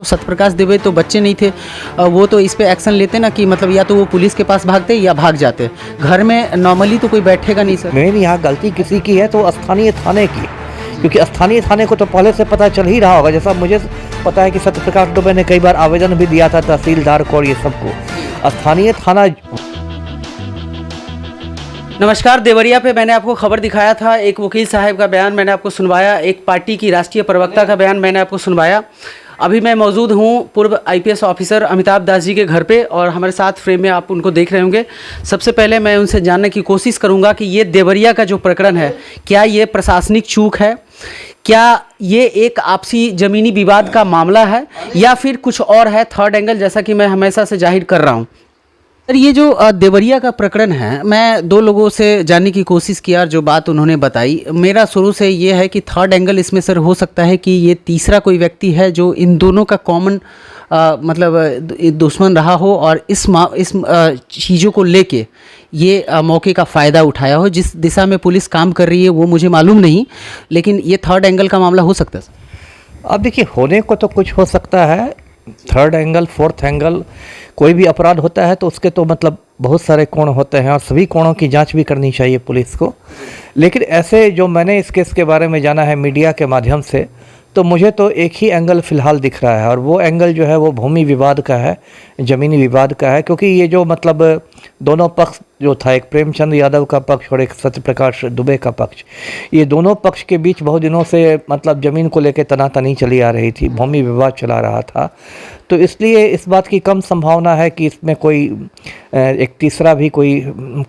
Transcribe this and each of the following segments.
सत्यप्रकाश दुबे तो बच्चे नहीं थे, वो तो इस पे एक्शन लेते ना कि मतलब या तो वो पुलिस के पास भागते या भाग जाते। घर में नॉर्मली तो कोई बैठेगा नहीं सर। मेन यहाँ गलती किसी की है तो स्थानीय थाने की, क्योंकि स्थानीय थाने को तो पहले से पता चल ही रहा होगा। जैसा मुझे पता है कि सत्यप्रकाश दुबे ने कई बार आवेदन भी दिया था तहसीलदार को और ये सबको। स्थानीय थाना। नमस्कार, देवरिया पे मैंने आपको खबर दिखाया था, एक वकील साहब का बयान मैंने आपको सुनवाया, एक पार्टी की राष्ट्रीय प्रवक्ता का बयान मैंने आपको सुनवाया। अभी मैं मौजूद हूँ पूर्व आईपीएस ऑफिसर अमिताभ दास जी के घर पे और हमारे साथ फ्रेम में आप उनको देख रहे होंगे। सबसे पहले मैं उनसे जानने की कोशिश करूँगा कि ये देवरिया का जो प्रकरण है, क्या ये प्रशासनिक चूक है, क्या ये एक आपसी ज़मीनी विवाद का मामला है या फिर कुछ और है, थर्ड एंगल, जैसा कि मैं हमेशा से जाहिर कर रहा हूँ। सर, ये जो देवरिया का प्रकरण है, मैं दो लोगों से जानने की कोशिश किया और जो बात उन्होंने बताई, मेरा शुरू से ये है कि थर्ड एंगल इसमें सर हो सकता है कि ये तीसरा कोई व्यक्ति है जो इन दोनों का कॉमन मतलब दुश्मन रहा हो और इस चीज़ों को लेके ये मौके का फ़ायदा उठाया हो। जिस दिशा में पुलिस काम कर रही है वो मुझे मालूम नहीं, लेकिन ये थर्ड एंगल का मामला हो सकता है सर। अब देखिए, होने को तो कुछ हो सकता है, थर्ड एंगल, फोर्थ एंगल। कोई भी अपराध होता है तो उसके तो मतलब बहुत सारे कोण होते हैं और सभी कोणों की जांच भी करनी चाहिए पुलिस को। लेकिन ऐसे जो मैंने इस केस के बारे में जाना है मीडिया के माध्यम से, तो मुझे तो एक ही एंगल फ़िलहाल दिख रहा है और वो एंगल जो है वो भूमि विवाद का है, ज़मीनी विवाद का है। क्योंकि ये जो मतलब दोनों पक्ष जो था, एक प्रेमचंद यादव का पक्ष और एक सत्यप्रकाश दुबे का पक्ष, ये दोनों पक्ष के बीच बहुत दिनों से मतलब ज़मीन को लेकर तनातनी चली आ रही थी, भूमि विवाद चला रहा था। तो इसलिए इस बात की कम संभावना है कि इसमें कोई एक तीसरा भी कोई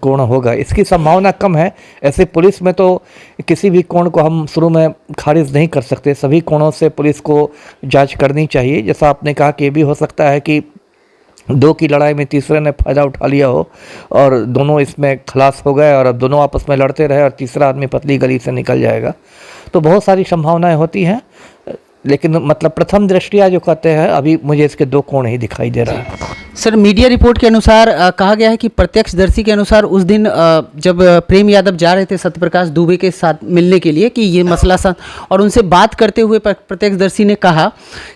कोण होगा, इसकी संभावना कम है। ऐसे पुलिस में तो किसी भी कोण को हम शुरू में खारिज नहीं कर सकते, सभी कोणों से पुलिस को जांच करनी चाहिए। जैसा आपने कहा कि ये भी हो सकता है कि दो की लड़ाई में तीसरे ने फ़ायदा उठा लिया हो और दोनों इसमें खलास हो गए और अब दोनों आपस में लड़ते रहे और तीसरा आदमी पतली गली से निकल जाएगा। तो बहुत सारी संभावनाएं होती हैं, लेकिन मतलब प्रथम दृष्टिया जो कहते हैं, अभी मुझे इसके दो कोण ही दिखाई दे रहा है। सर, मीडिया रिपोर्ट के अनुसार कहा गया है कि प्रत्यक्षदर्शी के अनुसार उस दिन जब प्रेम यादव जा रहे थे सत्यप्रकाश दुबे के साथ मिलने के लिए कि ये मसला सा, और उनसे बात करते हुए प्रत्यक्षदर्शी ने कहा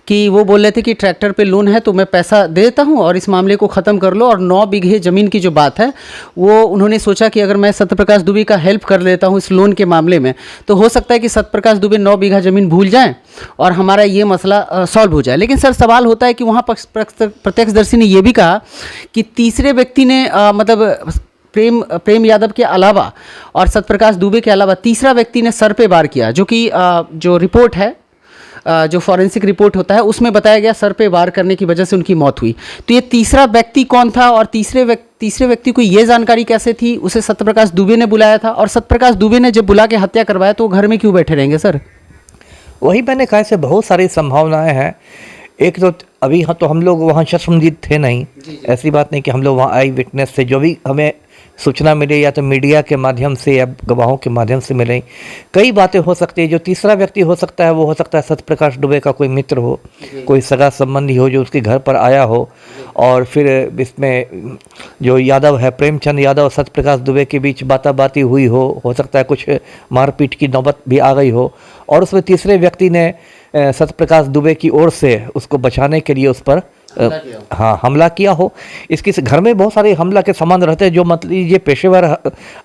कि वो बोल रहे थे कि ट्रैक्टर पे लोन है तो मैं पैसा दे देता हूँ और इस मामले को ख़त्म कर लो। और 9 बीघे ज़मीन की जो बात है वो उन्होंने सोचा कि अगर मैं सत्यप्रकाश दुबे का हेल्प कर लेता हूँ इस लोन के मामले में तो हो सकता है कि सत्यप्रकाश दुबे 9 बीघा ज़मीन भूल जाएँ और हमारा ये मसला सॉल्व हो जाए। लेकिन सर, सवाल होता है कि वहाँ प्रत्यक्षदर्शी ने ये भी कहा कि तीसरे व्यक्ति ने मतलब प्रेम यादव के अलावा और सत्यप्रकाश दुबे के अलावा तीसरा व्यक्ति ने सर पे वार किया, जो कि जो रिपोर्ट है, जो फॉरेंसिक रिपोर्ट होता है उसमें बताया गया सर पे वार करने की वजह से उनकी मौत हुई। तो ये तीसरा व्यक्ति कौन था और तीसरे व्यक्ति को ये जानकारी कैसे थी? उसे सत्यप्रकाश दुबे ने बुलाया था और सत्यप्रकाश दुबे ने जब बुला के हत्या करवाया तो वो घर में क्यों बैठे रहेंगे सर? वही मैंने कहा, से बहुत सारी संभावनाएं हैं। एक तो अभी तो हम लोग वहाँ चश्मदीद थे नहीं, ऐसी बात नहीं कि हम लोग वहाँ आई विटनेस से जो भी हमें सूचना मिली या तो मीडिया के माध्यम से या गवाहों के माध्यम से मिले, कई बातें हो सकती है। जो तीसरा व्यक्ति हो सकता है वो हो सकता है सत्यप्रकाश दुबे का कोई मित्र हो, कोई सगा संबंधी हो जो उसके घर पर आया हो और फिर इसमें जो यादव है, प्रेमचंद यादव और सत्यप्रकाश दुबे के बीच बाताबाती हुई हो सकता है कुछ मारपीट की नौबत भी आ गई हो और उसमें तीसरे व्यक्ति ने सत्यप्रकाश दुबे की ओर से उसको बचाने के लिए उस पर हमला किया हो। इसके घर में बहुत सारे हमला के सामान रहते हैं, जो मतलब ये पेशेवर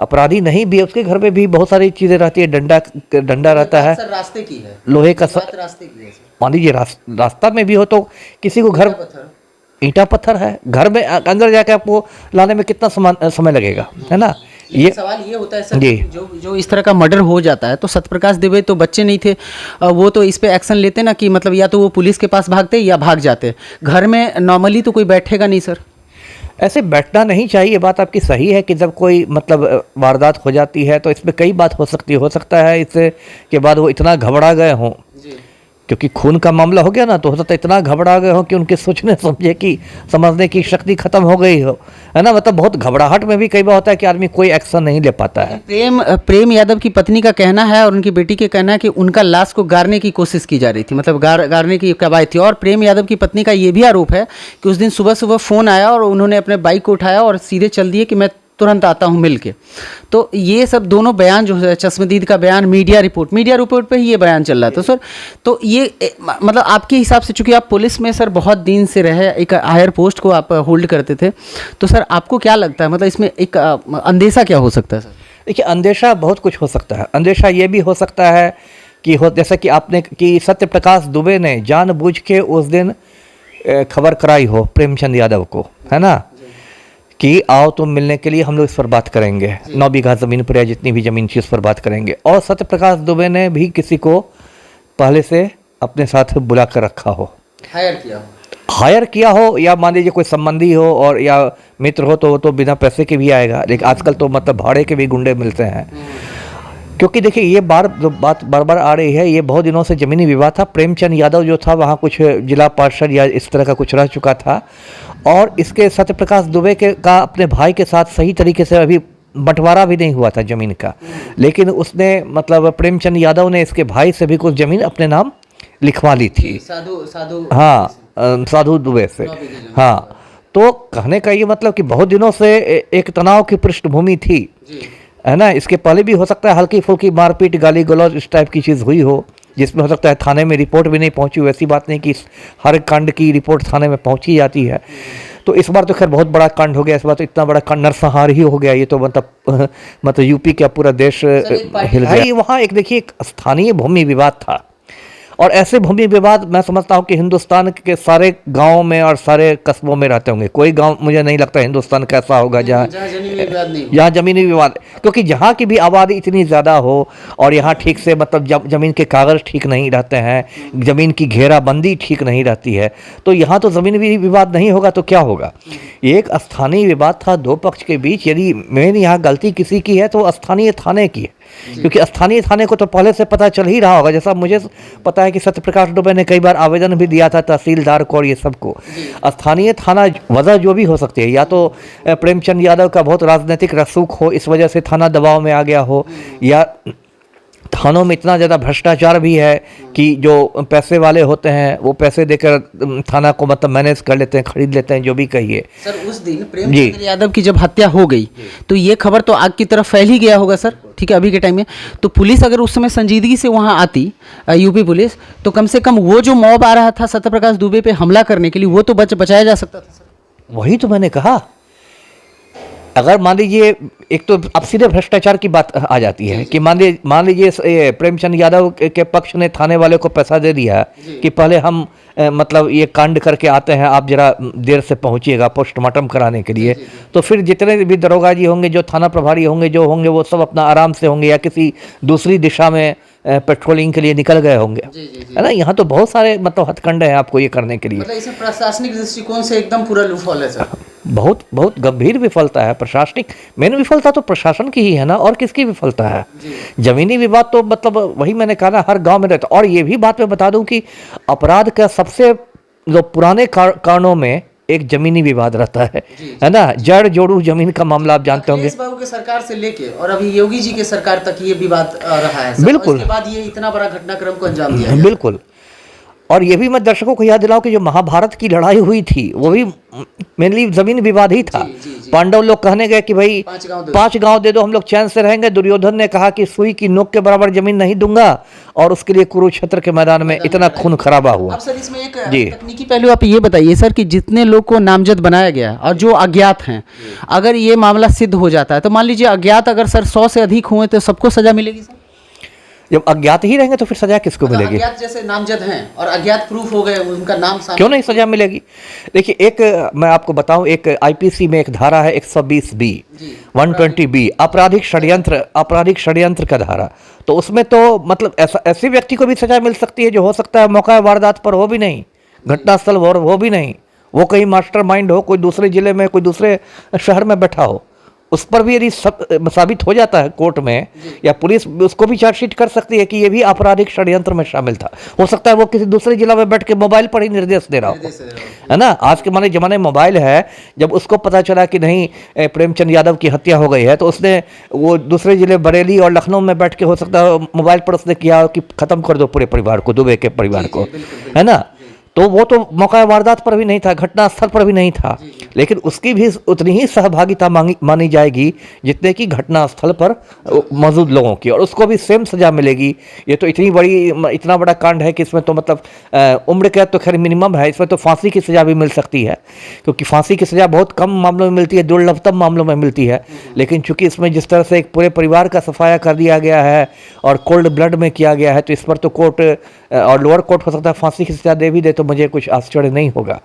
अपराधी नहीं भी है उसके घर में भी बहुत सारी चीज़ें रहती है। डंडा रहता है, रास्ते की है, लोहे का रास्ते की है। मान लीजिए रास्ता में भी हो तो किसी को घर ईंटा पत्थर है, घर में अंदर जाके आपको लाने में कितना समय लगेगा, है ना। ये सवाल ये होता है सर, जो इस तरह का मर्डर हो जाता है तो सत्यप्रकाश दुबे तो बच्चे नहीं थे, वो तो इस पे एक्शन लेते ना कि मतलब या तो वो पुलिस के पास भागते या भाग जाते। घर में नॉर्मली तो कोई बैठेगा नहीं सर। ऐसे बैठना नहीं चाहिए। ये बात आपकी सही है कि जब कोई मतलब वारदात हो जाती है तो इसमें कई बात हो सकता है इससे के बाद वो इतना घबरा गए हों, क्योंकि खून का मामला हो गया ना, तो हो सकता है इतना घबरा गए हो कि उनके सोचने समझने की शक्ति खत्म हो गई हो, है ना। मतलब बहुत घबराहट में भी कई बार होता है कि आदमी कोई एक्शन नहीं ले पाता है। प्रेम यादव की पत्नी का कहना है और उनकी बेटी के कहना है कि उनका लाश को गाड़ने की कोशिश की जा रही थी, मतलब गाड़ने की कवायद थी। और प्रेम यादव की पत्नी का ये भी आरोप है कि उस दिन सुबह सुबह फ़ोन आया और उन्होंने अपने बाइक को उठाया और सीधे चल दिए कि मैं तुरंत आता हूँ मिल के। तो ये सब दोनों बयान जो है, चश्मदीद का बयान, मीडिया रिपोर्ट पे ही ये बयान चल रहा था सर। तो ये मतलब आपके हिसाब से, चूंकि आप पुलिस में सर बहुत दिन से रहे, एक हायर पोस्ट को आप होल्ड करते थे, तो सर आपको क्या लगता है, मतलब इसमें एक अंदेशा क्या हो सकता है सर? देखिए, अंदेशा बहुत कुछ हो सकता है। अंदेशा ये भी हो सकता है कि जैसा कि आपने कि सत्य प्रकाश दुबे ने जानबूझ के उस दिन खबर कराई हो प्रेमचंद यादव को, है ना, कि आओ तुम मिलने के लिए, हम लोग इस पर बात करेंगे, 9 बीघा ज़मीन पर या जितनी भी ज़मीन थी उस पर बात करेंगे। और सत्य प्रकाश दुबे ने भी किसी को पहले से अपने साथ बुला कर रखा हो, हायर किया हो, या मान लीजिए कोई संबंधी हो और या मित्र हो, तो वो तो बिना पैसे के भी आएगा। लेकिन आजकल तो मतलब भाड़े के भी गुंडे मिलते हैं। क्योंकि देखिए, ये बात बार बार आ रही है, ये बहुत दिनों से ज़मीनी विवाद था। प्रेमचंद यादव जो था वहाँ कुछ जिला पार्षद या इस तरह का कुछ रह चुका था, और इसके सत्य प्रकाश दुबे का अपने भाई के साथ सही तरीके से अभी बंटवारा भी नहीं हुआ था ज़मीन का। लेकिन उसने मतलब प्रेमचंद यादव ने इसके भाई से भी कुछ ज़मीन अपने नाम लिखवा ली थी, हाँ, साधु दुबे से। हाँ, तो कहने का ये मतलब कि बहुत दिनों से एक तनाव की पृष्ठभूमि थी, है ना। इसके पहले भी हो सकता है हल्की फुल्की मारपीट, गाली गलौज, इस टाइप की चीज़ हुई हो, जिसमें हो सकता है थाने में रिपोर्ट भी नहीं पहुंची। वैसी बात नहीं कि हर कांड की रिपोर्ट थाने में पहुंची जाती है। तो इस बार तो खैर बहुत बड़ा कांड हो गया, इस बार तो इतना बड़ा कांड नरसंहार ही हो गया। ये तो मतलब यूपी का पूरा देश हिल गया। वहाँ एक देखिए, एक स्थानीय भूमि विवाद था, और ऐसे भूमि विवाद मैं समझता हूँ कि हिंदुस्तान के सारे गांवों में और सारे कस्बों में रहते होंगे। कोई गांव मुझे नहीं लगता हिंदुस्तान का ऐसा होगा जहाँ जमीनी विवाद, क्योंकि जहाँ की भी आबादी इतनी ज़्यादा हो और यहाँ ठीक से मतलब ज़मीन के कागज़ ठीक नहीं रहते हैं, ज़मीन की घेराबंदी ठीक नहीं रहती है, तो यहाँ तो ज़मीनी विवाद नहीं होगा तो क्या होगा। ये एक स्थानीय विवाद था दो पक्ष के बीच। यदि मेन यहाँ गलती किसी की है तो स्थानीय थाने की है, क्योंकि स्थानीय थाने को तो पहले से पता चल ही रहा होगा। जैसा मुझे पता है कि सत्य प्रकाश दुबे ने कई बार आवेदन भी दिया था तहसीलदार को और ये सबको। स्थानीय थाना वजह जो भी हो सकती है, या तो प्रेमचंद यादव का बहुत राजनीतिक रसूख हो, इस वजह से थाना दबाव में आ गया हो, या थानों में इतना ज़्यादा भ्रष्टाचार भी है कि जो पैसे वाले होते हैं वो पैसे देकर थाना को मतलब मैनेज कर लेते हैं, खरीद लेते हैं, जो भी कहिए। सर उस दिन प्रेमचंद यादव की जब हत्या हो गई तो ये खबर तो आग की तरफ फैल ही गया होगा सर, ठीक है, अभी के टाइम में। तो पुलिस अगर उस समय संजीदगी से वहाँ आती, यूपी पुलिस, तो कम से कम वो जो मॉब आ रहा था सत्य प्रकाश दुबे पे हमला करने के लिए, वो तो बचाया जा सकता था सर। वही तो मैंने कहा, अगर मान लीजिए, एक तो अब सीधे भ्रष्टाचार की बात आ जाती है कि मान लीजिए प्रेमचंद यादव के पक्ष ने थाने वाले को पैसा दे दिया कि पहले हम मतलब ये कांड करके आते हैं, आप जरा देर से पहुंचिएगा पोस्टमार्टम कराने के लिए। तो फिर जितने भी दरोगा जी होंगे, जो थाना प्रभारी होंगे, जो होंगे, वो सब अपना आराम से होंगे या किसी दूसरी दिशा में पेट्रोलिंग के लिए निकल गए होंगे, है ना। यहाँ तो बहुत सारे मतलब हथकंडे हैं आपको ये करने के लिए। मतलब इसमें प्रशासनिक दृष्टिकोण से एकदम पूरा लूफॉल है सर। बहुत गंभीर विफलता है प्रशासनिक। मेन विफलता तो प्रशासन की ही है ना, और किसकी विफलता है। जमीनी विवाद तो मतलब वही मैंने कहा ना, हर गांव में रहता। और ये भी बात मैं बता दूं कि अपराध का सबसे जो पुराने कारणों में एक जमीनी विवाद रहता है ना। जड़ जोड़ू जमीन का मामला आप जानते होंगे, बाबू के सरकार से लेके और अभी योगी जी के सरकार तक ये विवाद रहा है। बिल्कुल, उसके बाद ये इतना बड़ा घटनाक्रम को अंजाम दिया। बिल्कुल। और ये भी मैं दर्शकों को याद दिलाऊं कि जो महाभारत की लड़ाई हुई थी वो भी मेनली जमीन विवाद ही था। पांडव लोग कहने गए कि भाई 5 गांव दे दो, हम लोग चैन से रहेंगे। दुर्योधन ने कहा कि सुई की नोक के बराबर जमीन नहीं दूंगा, और उसके लिए कुरुक्षेत्र के मैदान में इतना खून खराबा हुआ। अब सर इसमें एक तकनीकी पहलू आप ये बताइए सर कि जितने लोग को नामजद बनाया गया और जो अज्ञात हैं, अगर ये मामला सिद्ध हो जाता है तो मान लीजिए अज्ञात अगर सर 100 से अधिक हुए तो सबको सजा मिलेगी सर? जब अज्ञात ही रहेंगे तो फिर सजा किसको मिलेगी? अज्ञात जैसे नामजद हैं और अज्ञात प्रूफ हो गए, उनका नाम क्यों नहीं सजा मिलेगी? देखिए, एक मैं आपको बताऊं, एक आईपीसी में एक धारा है 120B 120B आपराधिक षड्यंत्र का धारा। तो उसमें तो मतलब ऐसे व्यक्ति को भी सजा मिल सकती है जो हो सकता है मौका वारदात पर हो भी नहीं, घटनास्थल हो भी नहीं, वो कहीं मास्टरमाइंड हो, कोई दूसरे जिले में, कोई दूसरे शहर में बैठा हो। उस पर भी यदि साबित हो जाता है कोर्ट में, या पुलिस उसको भी चार्जशीट कर सकती है कि ये भी आपराधिक षड्यंत्र में शामिल था। हो सकता है वो किसी दूसरे जिला में बैठ के मोबाइल पर ही निर्देश दे रहा हो, है ना। आज के जमाने में मोबाइल है, जब उसको पता चला कि नहीं प्रेमचंद यादव की हत्या हो गई है, तो उसने वो दूसरे जिले बरेली और लखनऊ में बैठ के हो सकता है मोबाइल पर उसने किया कि खत्म कर दो पूरे परिवार को, दुबे के परिवार को, है ना। तो वो तो मौका वारदात पर भी नहीं था, घटनास्थल पर भी नहीं था, लेकिन उसकी भी उतनी ही सहभागिता मानी जाएगी जितने की घटना स्थल पर मौजूद लोगों की, और उसको भी सेम सजा मिलेगी। ये तो इतना बड़ा कांड है कि इसमें तो मतलब उम्र कैद तो खैर मिनिमम है, इसमें तो फांसी की सजा भी मिल सकती है, क्योंकि फांसी की सजा बहुत कम मामलों में मिलती है, दुर्लभतम मामलों में मिलती है। लेकिन चूंकि इसमें जिस तरह से एक पूरे परिवार का सफाया कर दिया गया है और कोल्ड ब्लड में किया गया है, तो इस पर तो कोर्ट और लोअर कोर्ट हो सकता है फांसी की सजा दे भी दे, तो मुझे कुछ आश्चर्य नहीं होगा।